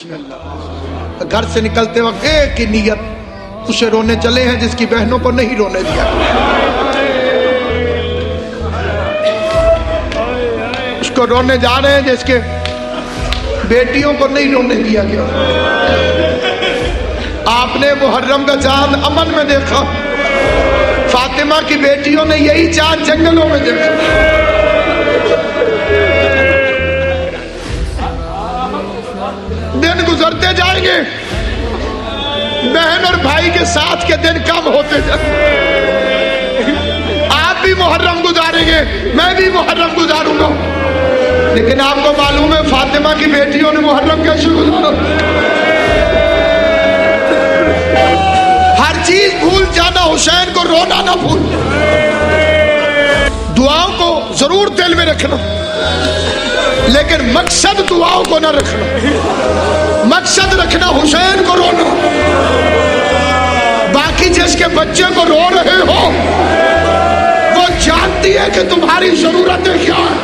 घर से निकलते वक्त एक ही नियत, उसे रोने चले हैं जिसकी बहनों को नहीं रोने दिया, उसको रोने जा रहे हैं जिसके बेटियों को नहीं रोने दिया गया। आपने मुहर्रम का चांद अमन में देखा, फातिमा की बेटियों ने यही चांद जंगलों में देखा। दिन गुजरते जाएंगे, बहन और भाई के साथ के दिन कम होते जाएंगे। आप भी मुहर्रम गुजारेंगे, मैं भी मुहर्रम गुजारूंगा, लेकिन आपको मालूम है फातिमा की बेटियों ने मुहर्रम कैसे गुजारा। हर चीज भूल जाना, हुसैन को रोना ना भूल। दुआओं को जरूर दिल में रखना, लेकिन मकसद दुआओं को ना रखना। मकसद रखना हुसैन को रोना। बाकी जिसके बच्चे को रो रहे हो वो जानती है कि तुम्हारी जरूरतें क्या है।